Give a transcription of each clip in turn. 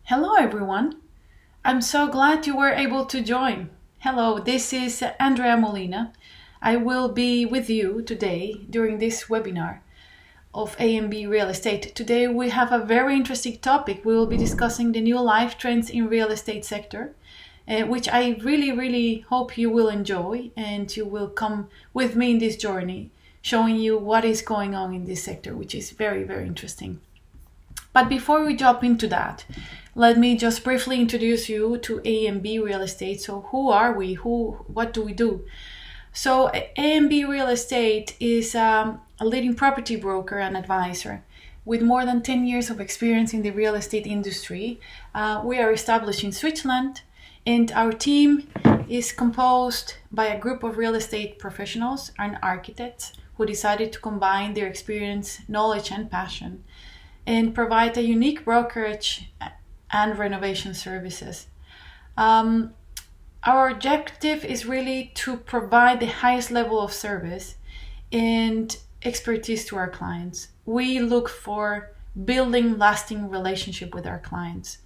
Hello, everyone. I'm so glad you were able to join. Hello, this is Andrea Molina. I will be with you today during this webinar of A&B Real Estate. Today we have a very interesting topic. We will be discussing the new life trends in real estate sector, which I really hope you will enjoy, and you will come with me in this journey, showing you what is going on in this sector, which is very interesting. But before we jump into that, let me just briefly introduce you to A&B Real Estate. So who are we? What do we do? So A&B Real Estate is a leading property broker and advisor with more than 10 years of experience in the real estate industry. We are established in Switzerland, and our team is composed by a group of real estate professionals and architects who decided to combine their experience, knowledge, and passion and provide a unique brokerage and renovation services. Our objective is really to provide the highest level of service and expertise to our clients. We look for building lasting relationship with our clients.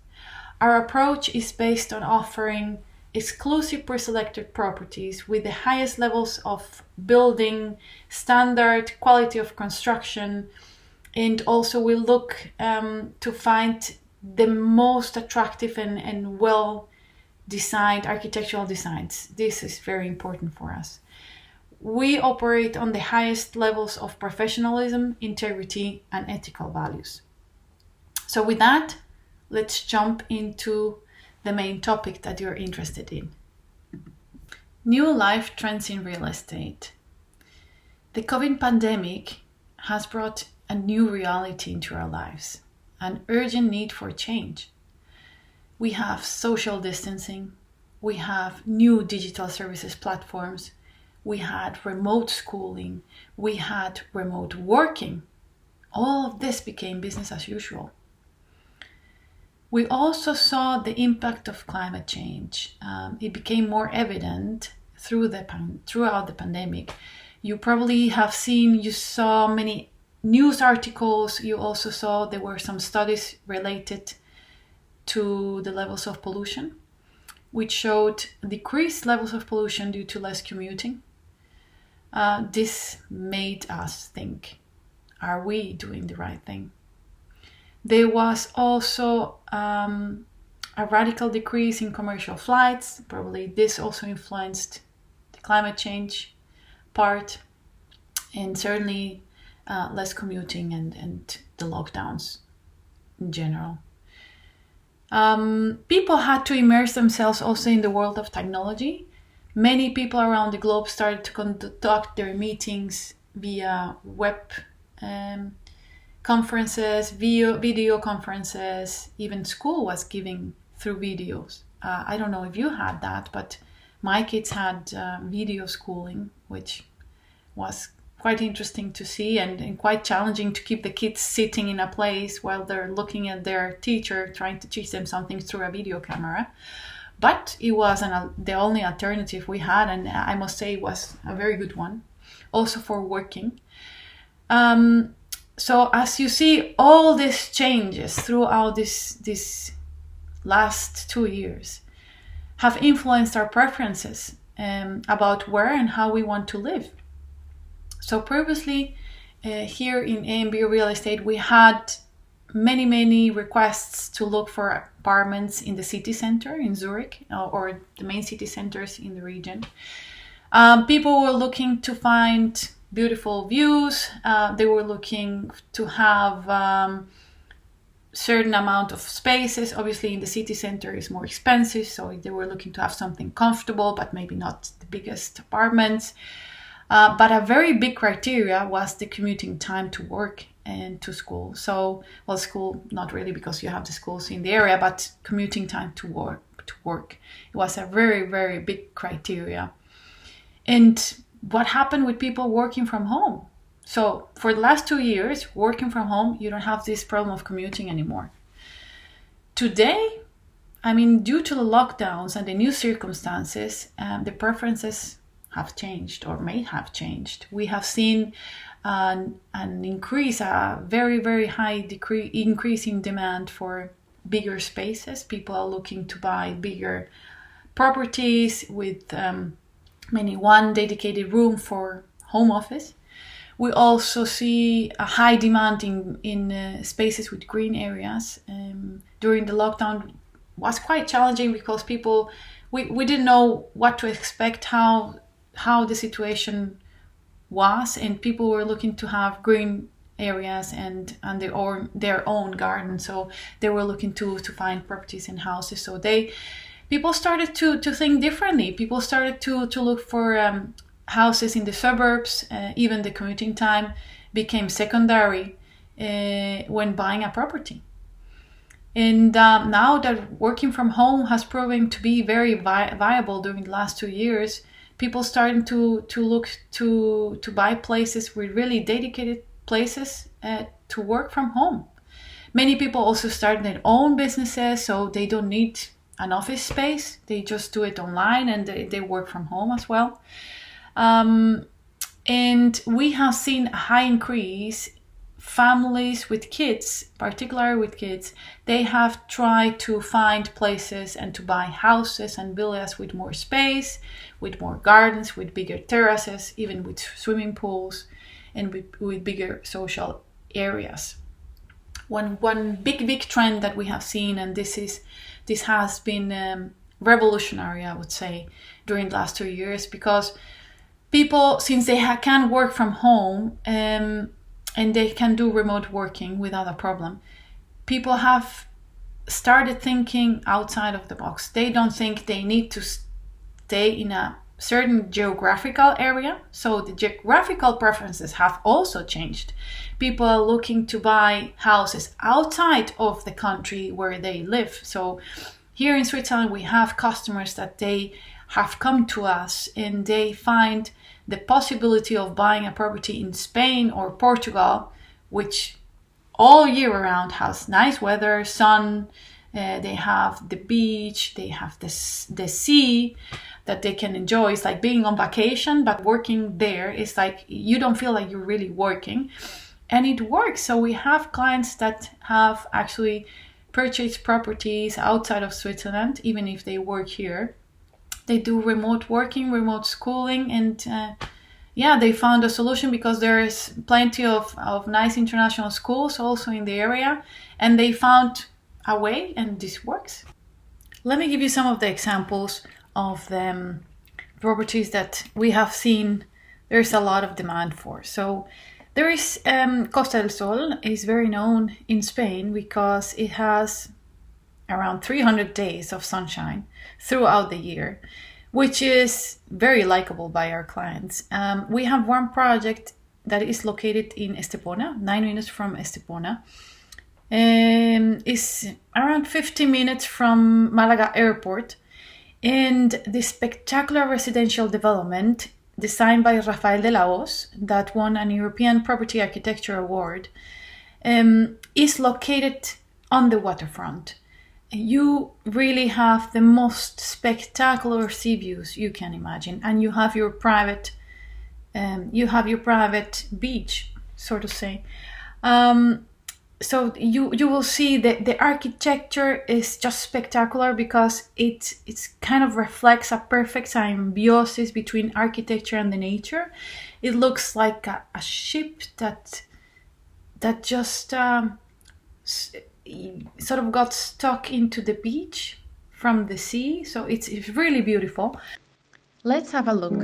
Our approach is based on offering exclusive pre-selected properties with the highest levels of building standard, quality of construction, and also we look to find the most attractive and well designed architectural designs. This is very important for us. We operate on the highest levels of professionalism, integrity, and ethical values. So with that, let's jump into the main topic that you're interested in. New life trends in real estate. The COVID pandemic has brought a new reality into our lives, an urgent need for change. We have social distancing, we have new digital services platforms, we had remote schooling, we had remote working. All of this became business as usual. We also saw the impact of climate change. It became more evident throughout the pandemic. You probably have seen, you saw many news articles. You also saw there were some studies related to the levels of pollution, which showed decreased levels of pollution due to less commuting. This made us think, are we doing the right thing? There was also a radical decrease in commercial flights. Probably this also influenced the climate change part, and certainly less commuting and the lockdowns in general. People had to immerse themselves also in the world of technology. Many people around the globe started to conduct their meetings via web conferences, video conferences. Even school was giving through videos. I don't know if you had that, but my kids had video schooling, which was quite interesting to see and quite challenging to keep the kids sitting in a place while they're looking at their teacher trying to teach them something through a video camera. But it wasn't the only alternative we had, and I must say it was a very good one, also for working. So as you see, all these changes throughout this last 2 years have influenced our preferences about where and how we want to live. So previously, here in A&B Real Estate, we had many requests to look for apartments in the city center in Zurich or the main city centers in the region. People were looking to find beautiful views. They were looking to have certain amount of spaces. Obviously, in the city center is more expensive, so they were looking to have something comfortable, but maybe not the biggest apartments. But a very big criteria was the commuting time to work and to school. So, well, school, not really because you have the schools in the area, but commuting time to work. It was a very big criteria. And what happened with people working from home? So for the last 2 years, working from home, you don't have this problem of commuting anymore. Today, due to the lockdowns and the new circumstances, the preferences have changed or may have changed. We have seen an increase, a very high increase in demand for bigger spaces. People are looking to buy bigger properties with many one dedicated room for home office. We also see a high demand in spaces with green areas. During the lockdown was quite challenging because we didn't know what to expect, how the situation was, and people were looking to have green areas and their own garden. So they were looking to find properties and houses. So people started to think differently. People started to look for houses in the suburbs. Even the commuting time became secondary when buying a property. And now that working from home has proven to be very viable during the last 2 years, people starting to look to buy places with really dedicated places to work from home. Many people also start their own businesses, so they don't need an office space. They just do it online, and they work from home as well. And we have seen a high increase. Families with kids, particularly with kids, they have tried to find places and to buy houses and villas with more space, with more gardens, with bigger terraces, even with swimming pools, and with bigger social areas. One big trend that we have seen, and this has been revolutionary, I would say, during the last 2 years, because people, since they can work from home, and they can do remote working without a problem, people have started thinking outside of the box. They don't think they need to stay in a certain geographical area. So the geographical preferences have also changed. People are looking to buy houses outside of the country where they live. So here in Switzerland, we have customers that they have come to us and they find the possibility of buying a property in Spain or Portugal, which all year around has nice weather, sun, they have the beach, they have the sea that they can enjoy. It's like being on vacation, but working there is like you don't feel like you're really working, and it works. So we have clients that have actually purchased properties outside of Switzerland, even if they work here. They do remote working, remote schooling, and they found a solution because there is plenty of nice international schools also in the area, and they found a way, and this works. Let me give you some of the examples of the properties that we have seen there's a lot of demand for. So there is Costa del Sol is very known in Spain because it has around 300 days of sunshine throughout the year, which is very likable by our clients. We have one project that is located in Estepona, 9 minutes from Estepona. It's around 50 minutes from Malaga Airport. And the spectacular residential development designed by Rafael de la Hoz that won an European Property Architecture Award is located on the waterfront. You really have the most spectacular sea views you can imagine, and you have your private beach, so to say. So you will see that the architecture is just spectacular because it kind of reflects a perfect symbiosis between architecture and the nature. It looks like a ship that just sort of got stuck into the beach from the sea. So it's really beautiful. Let's have a look.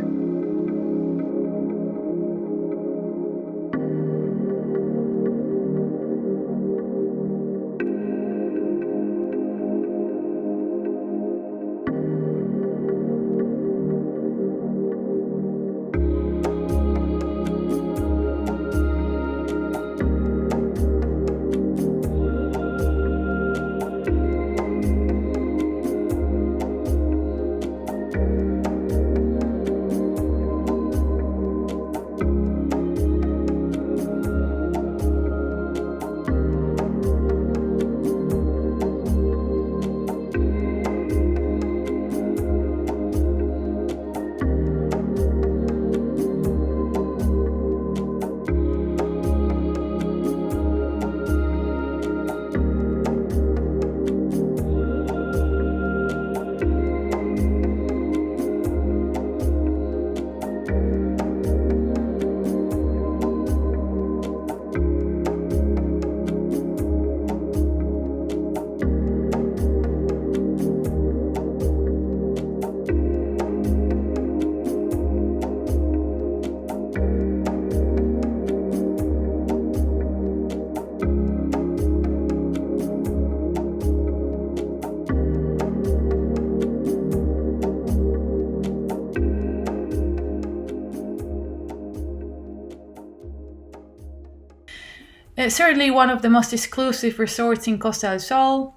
Certainly one of the most exclusive resorts in Costa del Sol.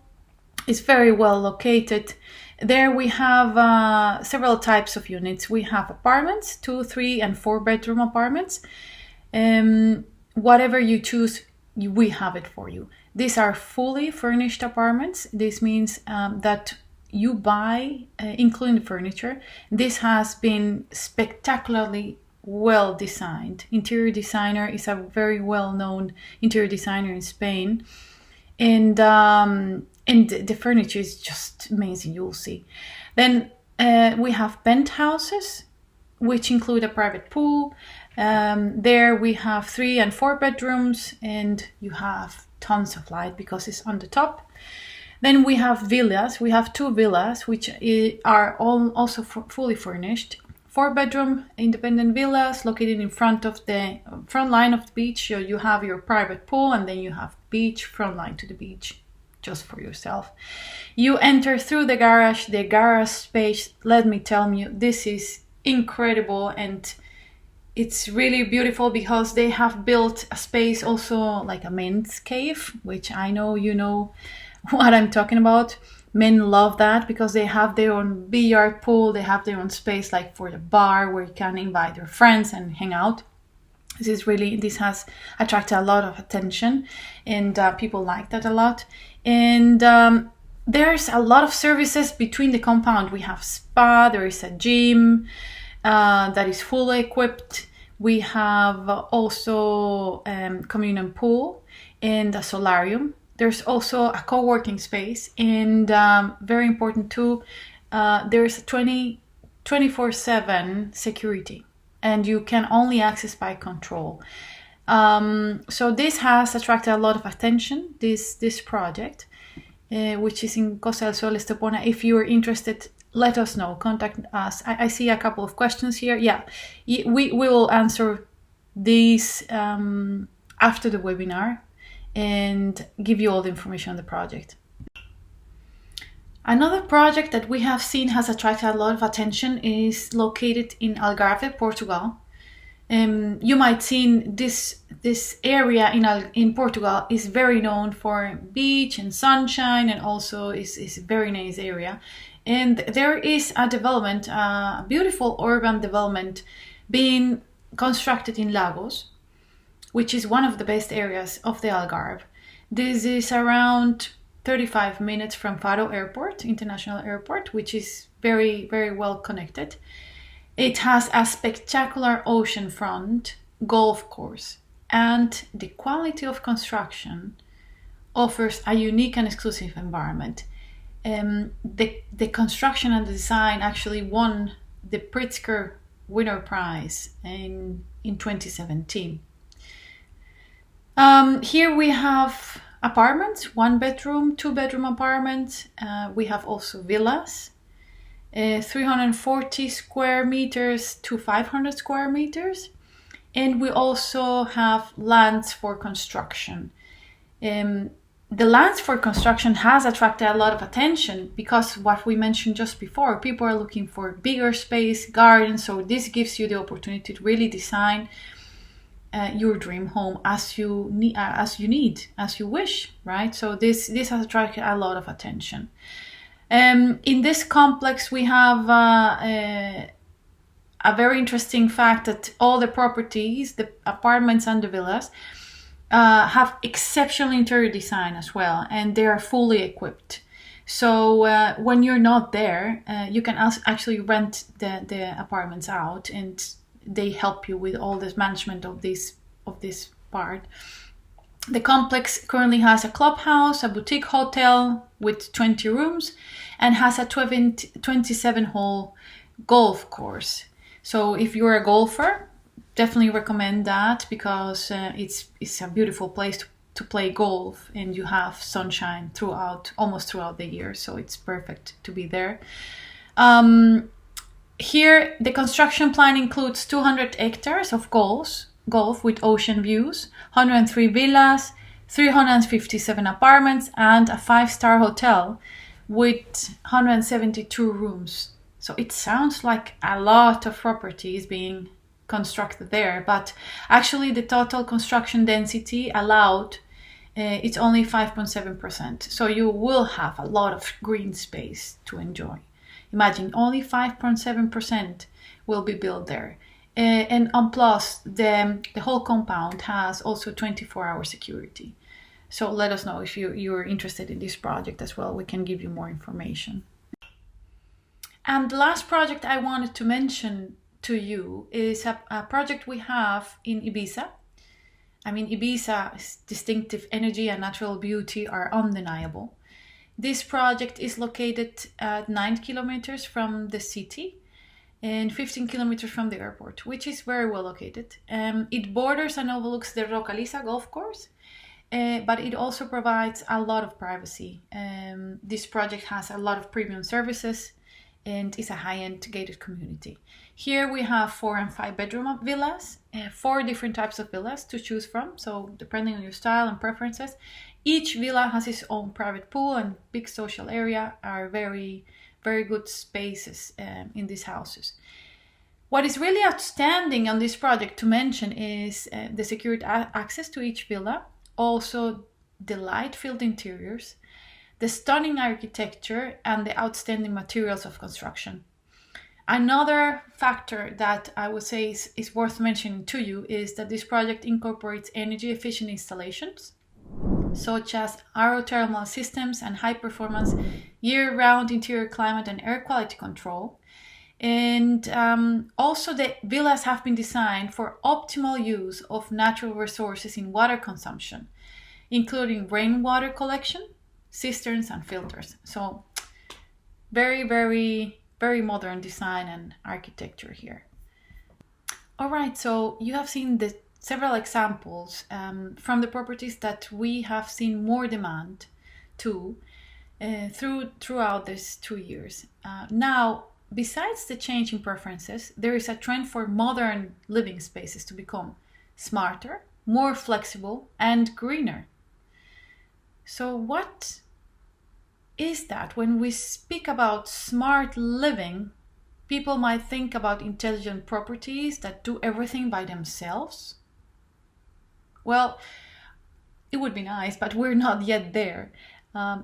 It's very well located. There we have several types of units. We have apartments, 2, 3, and 4 bedroom apartments. Whatever you choose, we have it for you. These are fully furnished apartments. This means that you buy, including the furniture. This has been spectacularly well designed. Interior designer is a very well-known interior designer in Spain, and the furniture is just amazing. You'll see. Then we have penthouses, which include a private pool. There we have 3 and 4 bedrooms, and you have tons of light because it's on the top. Then we have villas. We have 2 villas, which are also fully furnished. 4 bedroom independent villas located in front of the front line of the beach. So you have your private pool, and then you have beach, front line to the beach, just for yourself. You enter through the garage. The garage space, let me tell you, this is incredible, and it's really beautiful because they have built a space also like a men's cave, which I know you know what I'm talking about. Men love that because they have their own billiard pool, they have their own space like for the bar where you can invite your friends and hang out. This has attracted a lot of attention, and people like that a lot. And there's a lot of services between the compound. We have spa, there is a gym that is fully equipped. We have also communal pool and a solarium. There's also a co-working space, and very important too, there's 24/7 security, and you can only access by control. So this has attracted a lot of attention, this project, which is in Costa del Sol, Estepona. If you're interested, let us know, contact us. I see a couple of questions here. Yeah, we will answer these after the webinar and give you all the information on the project. Another project that we have seen has attracted a lot of attention is located in Algarve, Portugal. You might seen this area in Portugal is very known for beach and sunshine, and also is a very nice area. And there is a development, a beautiful urban development being constructed in Lagos, which is one of the best areas of the Algarve. This is around 35 minutes from Faro Airport, International Airport, which is very, very well connected. It has a spectacular oceanfront golf course, and the quality of construction offers a unique and exclusive environment. The construction and the design actually won the Pritzker Winner Prize in 2017. Here we have apartments, 1 bedroom, 2 bedroom apartments. We have also villas, 340 square meters to 500 square meters. And we also have lands for construction. The lands for construction has attracted a lot of attention because what we mentioned just before, people are looking for bigger space, gardens. So this gives you the opportunity to really design your dream home as you wish, right? So this has attracted a lot of attention. In this complex, we have a very interesting fact that all the properties, the apartments and the villas, have exceptional interior design as well, and they are fully equipped. So when you're not there, you can actually rent the apartments out, and they help you with all this management of this part. The complex currently has a clubhouse, a boutique hotel with 20 rooms, and has a 27-hole golf course. So if you're a golfer, definitely recommend that because it's a beautiful place to play golf, and you have sunshine almost throughout the year, so it's perfect to be there. Here, the construction plan includes 200 hectares of golf with ocean views, 103 villas, 357 apartments, and a 5-star hotel with 172 rooms. So it sounds like a lot of properties being construct there, but actually the total construction density allowed, it's only 5.7%. So you will have a lot of green space to enjoy. Imagine only 5.7% will be built there. And on plus, the whole compound has also 24-hour security. So let us know if you're interested in this project as well. We can give you more information. And the last project I wanted to mention to you is a project we have in Ibiza. I mean, Ibiza's distinctive energy and natural beauty are undeniable. This project is located at 9 kilometers from the city and 15 kilometers from the airport, which is very well located. It borders and overlooks the Rocaliza golf course, but it also provides a lot of privacy. This project has a lot of premium services and is a high-end gated community. Here we have 4 and 5 bedroom villas, 4 different types of villas to choose from. So depending on your style and preferences, each villa has its own private pool and big social area, are very, very good spaces in these houses. What is really outstanding on this project to mention is the secured access to each villa, also the light-filled interiors, the stunning architecture, and the outstanding materials of construction. Another factor that I would say is worth mentioning to you is that this project incorporates energy-efficient installations, such as aerothermal systems and high-performance year-round interior climate and air quality control. And also the villas have been designed for optimal use of natural resources in water consumption, including rainwater collection, cisterns, and filters. So very, very, very modern design and architecture here. All right, so you have seen the several examples from the properties that we have seen more demand to throughout these 2 years. Now, besides the change in preferences, there is a trend for modern living spaces to become smarter, more flexible, and greener. So what is that? When we speak about smart living, people might think about intelligent properties that do everything by themselves. Well, it would be nice, but we're not yet there.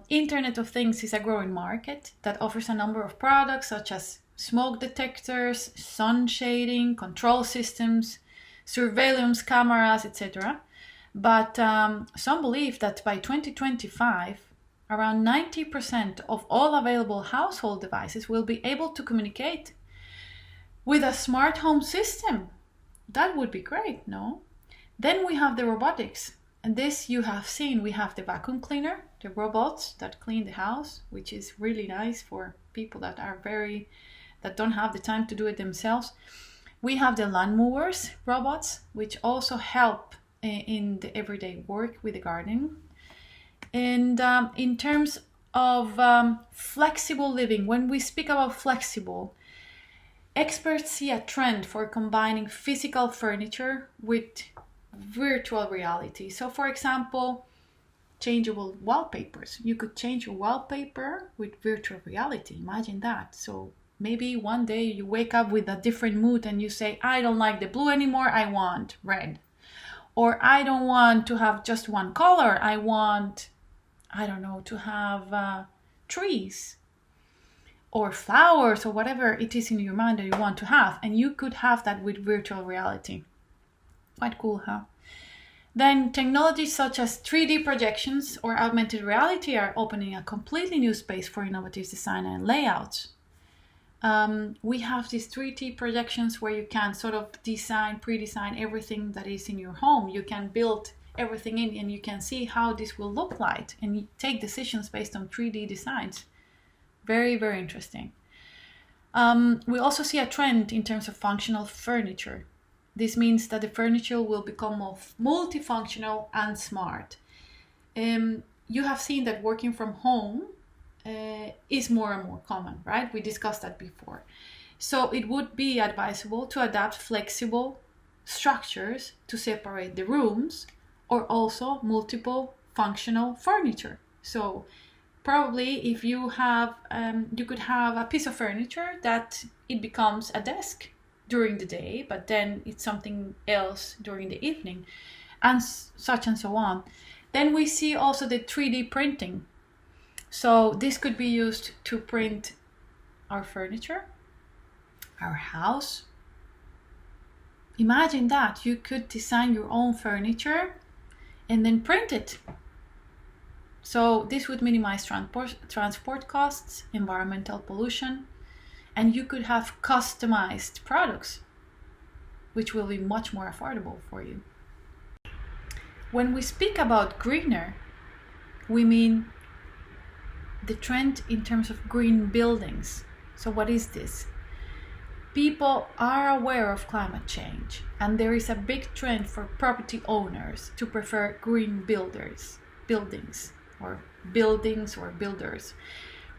Internet of Things is a growing market that offers a number of products such as smoke detectors, sun shading, control systems, surveillance cameras, etc. But some believe that by 2025, around 90% of all available household devices will be able to communicate with a smart home system. That would be great, no? Then we have the robotics. And this you have seen. We have the vacuum cleaner, the robots that clean the house, which is really nice for people that don't have the time to do it themselves. We have the lawn mowers robots, which also help in the everyday work with the gardening. And in terms of flexible living, when we speak about flexible, experts see a trend for combining physical furniture with virtual reality. So for example, changeable wallpapers. You could change your wallpaper with virtual reality. Imagine that. So maybe one day you wake up with a different mood and you say, I don't like the blue anymore, I want red. Or I don't want to have just one color, I want, I don't know, to have trees or flowers or whatever it is in your mind that you want to have. And you could have that with virtual reality. Quite cool, huh? Then technologies such as 3D projections or augmented reality are opening a completely new space for innovative design and layouts. We have these 3D projections where you can sort of pre-design everything that is in your home. You can build everything in and you can see how this will look like and you take decisions based on 3D designs. Very, very interesting. We also see a trend in terms of functional furniture. This means that the furniture will become more multifunctional and smart. You have seen that working from home is more and more common, right? We discussed that before. So it would be advisable to adapt flexible structures to separate the rooms or also multiple functional furniture. So probably if you have, you could have a piece of furniture that it becomes a desk during the day, but then it's something else during the evening, and such and so on. Then we see also the 3D printing. So this could be used to print our furniture, our house. Imagine that you could design your own furniture and then print it. So this would minimize transport costs, environmental pollution, and you could have customized products, which will be much more affordable for you. When we speak about greener, we mean the trend in terms of green buildings. So what is this? People are aware of climate change, and there is a big trend for property owners to prefer green buildings or builders.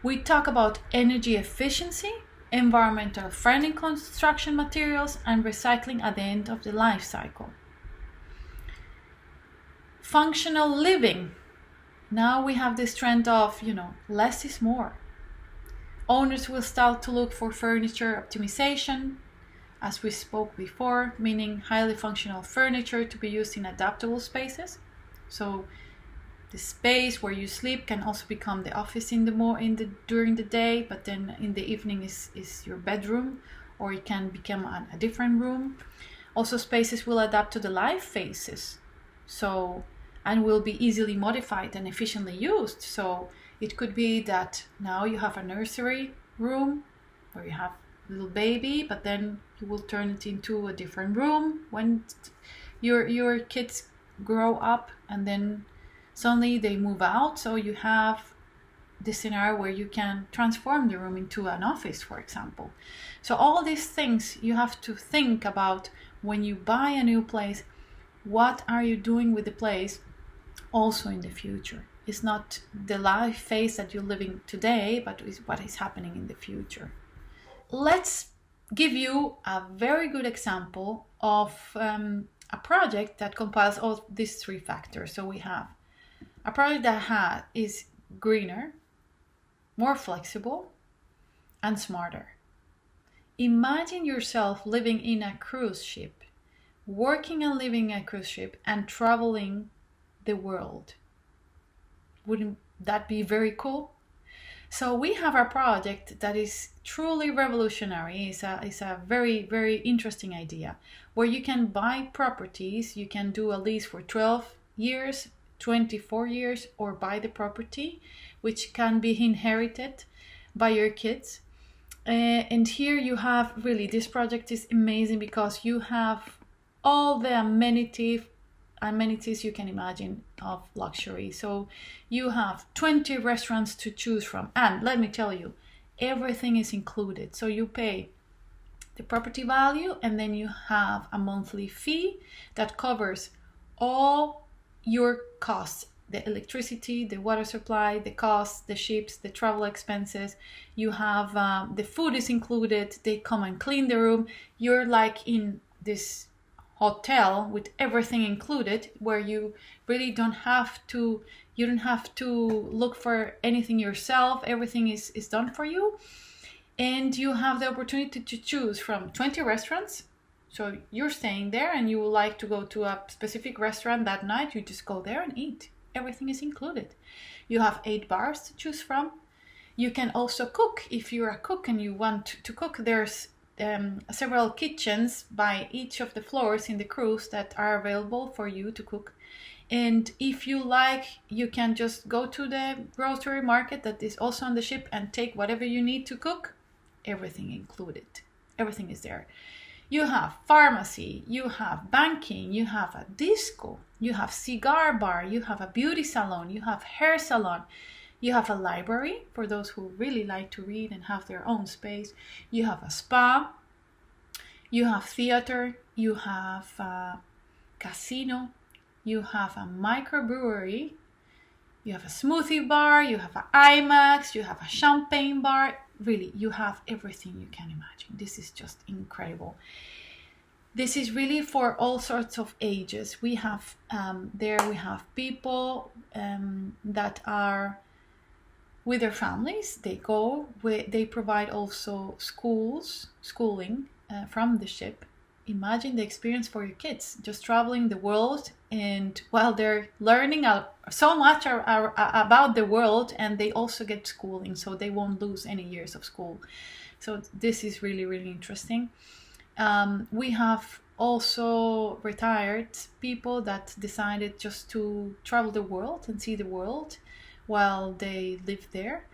We talk about energy efficiency, environmental friendly construction materials, and recycling at the end of the life cycle. Functional living. Now we have this trend of, less is more. Owners will start to look for furniture optimization, as we spoke before, meaning highly functional furniture to be used in adaptable spaces. So the space where you sleep can also become the office during the day, but then in the evening is your bedroom, or it can become a different room. Also, spaces will adapt to the life phases, and will be easily modified and efficiently used. So it could be that now you have a nursery room where you have a little baby, but then you will turn it into a different room when your kids grow up, and then suddenly they move out. So you have this scenario where you can transform the room into an office, for example. So all these things you have to think about when you buy a new place. What are you doing with the place also in the future? It's not the life phase that you're living today, but is what is happening in the future. Let's give you a very good example of a project that compiles all these three factors. So we have a project that is greener, more flexible, and smarter. Imagine yourself living in a cruise ship, working and living in a cruise ship, and traveling the world. Wouldn't that be very cool? So we have a project that is truly revolutionary. It's a very, very interesting idea where you can buy properties. You can do a lease for 12 years, 24 years, or buy the property, which can be inherited by your kids. And here you have this project is amazing because you have all the amenities you can imagine of luxury. So you have 20 restaurants to choose from, and let me tell you, everything is included. So you pay the property value, and then you have a monthly fee that covers all your costs: the electricity, the water supply, the costs, the ships, the travel expenses. You have the food is included. They come and clean the room. You're like in this hotel with everything included, where you really don't have to look for anything yourself. Everything is done for you, and you have the opportunity to choose from 20 restaurants. So you're staying there and you would like to go to a specific restaurant that night, you just go there and eat. Everything is included. You have 8 bars to choose from. You can also cook if you're a cook and you want to cook. There's several kitchens by each of the floors in the cruise that are available for you to cook. And if you like, you can just go to the grocery market that is also on the ship and take whatever you need to cook. Everything included. Everything is there. You have pharmacy, you have banking, you have a disco, you have cigar bar, you have a beauty salon, you have hair salon, you have a library for those who really like to read and have their own space. You have a spa, you have theater, you have a casino, you have a microbrewery, you have a smoothie bar, you have an IMAX, you have a champagne bar. Really, you have everything you can imagine. This is just incredible. This is really for all sorts of ages. We have we have people that are with their families. They provide also schooling from the ship, imagine the experience for your kids, just traveling the world, and while they're learning so much about the world, and they also get schooling, so they won't lose any years of school. So this is really, really interesting. We have also retired people that decided just to travel the world and see the world while they live there.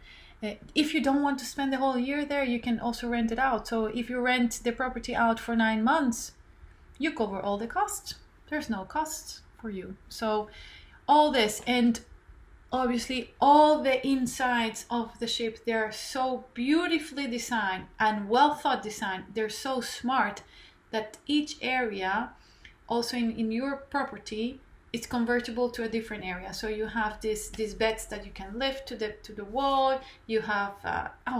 If you don't want to spend the whole year there, you can also rent it out. So if you rent the property out for 9 months, you cover all the costs. There's no costs for you. So all this, and obviously all the insides of the ship, they're so beautifully designed and well thought design. They're so smart that each area, also in your property, it's convertible to a different area. So you have these beds that you can lift to the wall. You have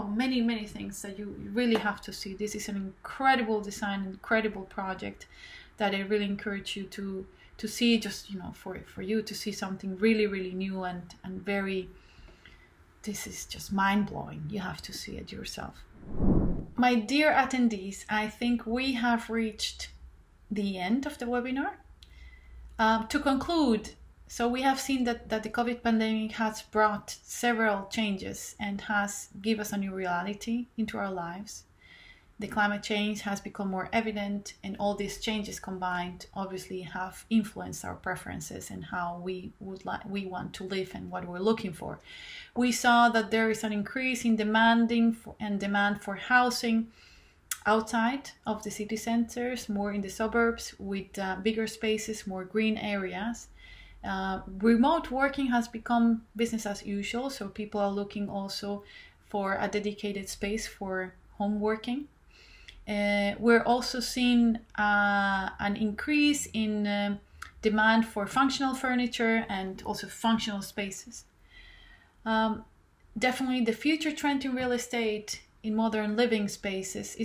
many things that you really have to see. This is an incredible design, incredible project that I really encourage you to see, just for you to see something really, really new and very, this is just mind-blowing. You have to see it yourself. My dear attendees, I think we have reached the end of the webinar. To conclude, so we have seen that the COVID pandemic has brought several changes and has given us a new reality into our lives. The climate change has become more evident, and all these changes combined obviously have influenced our preferences and how we want to live and what we're looking for. We saw that there is an increase in demand for housing outside of the city centers, more in the suburbs, with bigger spaces, more green areas. Remote working has become business as usual, so people are looking also for a dedicated space for home working. We're also seeing an increase in demand for functional furniture and also functional spaces. Definitely the future trend in real estate in modern living spaces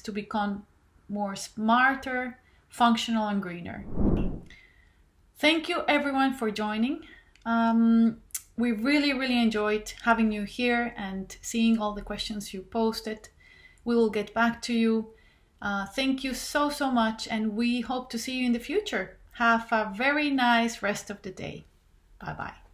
to become more smarter, functional, and greener. Thank you everyone for joining. We really, really enjoyed having you here and seeing all the questions you posted. We will get back to you. Thank you so much, and we hope to see you in the future. Have a very nice rest of the day. Bye-bye.